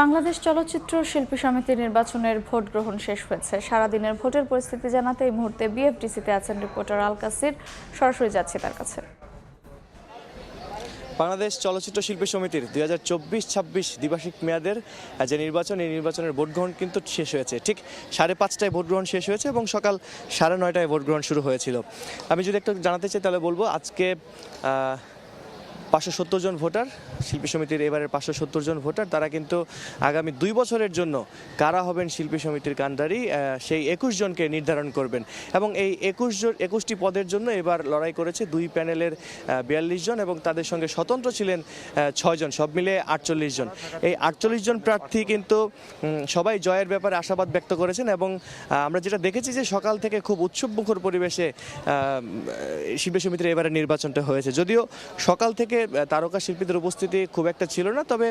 বাংলাদেশ চলচ্চিত্র শিল্পী সমিতি নির্বাচনের ভোট গ্রহণ শেষ হয়েছে। সারাদিনের ভোটের পরিস্থিতি জানাতে এই মুহূর্তে বিএফডিসিতে আছেন রিপোর্টার আল কাসির। সরাসরি যাচ্ছি তার কাছে। বাংলাদেশ চলচ্চিত্র শিল্পী সমিতির 2024-26 দ্বিবার্ষিক মেয়াদের যে নির্বাচন, এই নির্বাচনের ভোট গ্রহণ কিন্তু শেষ হয়েছে। ঠিক 5:30টায় ভোট গ্রহণ শেষ হয়েছে এবং সকাল 9:30টায় ভোট গ্রহণ শুরু হয়েছিল। আমি যদি একটু জানাতে চাই তাহলে বলবো আজকে 570 জন ভোটার, শিল্পী সমিতির এবারের 570 জন ভোটার, তারা কিন্তু আগামী 2 বছরের জন্য কারা হবেন শিল্পী সমিতির কাণ্ডারি সেই 21 জনকে নির্ধারণ করবেন। এবং এই 21টি পদের জন্য এবার লড়াই করেছে 2 প্যানেলের 42 জন এবং তাদের সঙ্গে স্বতন্ত্র ছিলেন 6 জন, সব মিলে 48 জন। এই 48 জন প্রার্থী কিন্তু সবাই জয়ের ব্যাপারে আশাবাদ ব্যক্ত করেছেন এবং আমরা যেটা দেখেছি যে সকাল থেকে খুব উৎসবমুখর পরিবেশে শিল্পী সমিতির এবারে নির্বাচনটা হয়েছে। যদিও সকাল থেকে তারকা শিল্পীদের উপস্থিতি খুব একটা ছিল না, তবে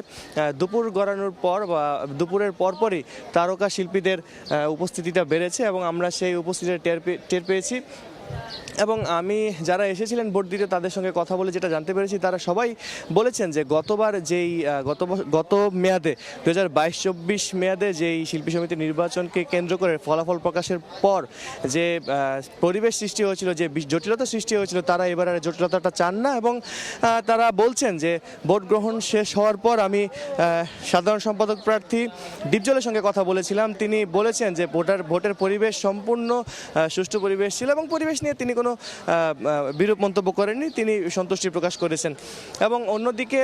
দুপুর গড়ানোর পর বা দুপুরের পরপরই তারকা শিল্পীদের উপস্থিতিটা বেড়েছে এবং আমরা সেই উপস্থিতিটা টের পেয়েছি। এবং আমি যারা এসেছিলেন ভোট দিতে তাদের সঙ্গে কথা বলে যেটা জানতে পেরেছি, তারা সবাই বলেছেন যে গতবার যেই গত মেয়াদে 2022-24 মেয়াদে যেই শিল্পী সমিতি নির্বাচনকে কেন্দ্র করে ফলাফল প্রকাশের পর যে পরিবেশ সৃষ্টি হয়েছিল, যে জটিলতা সৃষ্টি হয়েছিল, তারা এবার আর জটিলতাটা চান না। এবং তারা বলছেন যে ভোট গ্রহণ শেষ হওয়ার পর আমি সাধারণ সম্পাদক প্রার্থী দীপজলের সঙ্গে কথা বলেছিলাম। তিনি বলেছেন যে ভোটের পরিবেশ সম্পূর্ণ সুষ্ঠু পরিবেশ ছিল এবং পরিবেশ নিয়ে তিনি কোনো বিরূপ মন্তব্য করেননি, তিনি সন্তুষ্টি প্রকাশ করেছেন। এবং অন্যদিকে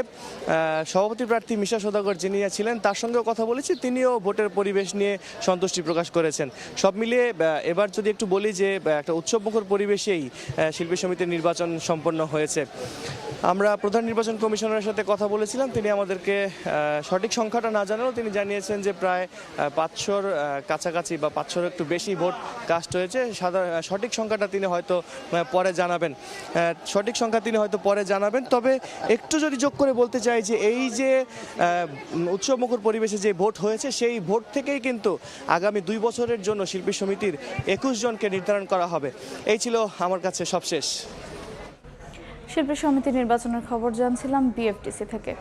সভাপতি প্রার্থী মিশা সওদাগর যিনি ছিলেন, তার সঙ্গেও কথা বলেছি, তিনিও ভোটের পরিবেশ নিয়ে সন্তুষ্টি প্রকাশ করেছেন। সব মিলিয়ে এবার যদি একটু বলি যে একটা উৎসবমুখর পরিবেশেই শিল্পী সমিতির নির্বাচন সম্পন্ন হয়েছে। আমরা প্রধান নির্বাচন কমিশনারের সাথে কথা বলেছিলাম, তিনি আমাদেরকে সঠিক সংখ্যাটা না জানালেও তিনি জানিয়েছেন যে প্রায় 500-র কাছাকাছি বা 500-র একটু বেশি ভোট কাস্ট হয়েছে। সঠিক সংখ্যাটা তিনি হয়তো পরে জানাবেন। তবে একটু যদি যোগ করে বলতে চাই যে এই যে উৎসবমুখর পরিবেশে যে ভোট হয়েছে, সেই ভোট থেকেই কিন্তু আগামী 2 বছরের জন্য শিল্পী সমিতির 21 জনকে নির্ধারণ করা হবে। এই ছিল আমার কাছে সবশেষ। শিল্পী সমিতি নির্বাচনের খবর জানছিলাম বিএফডিসি থেকে।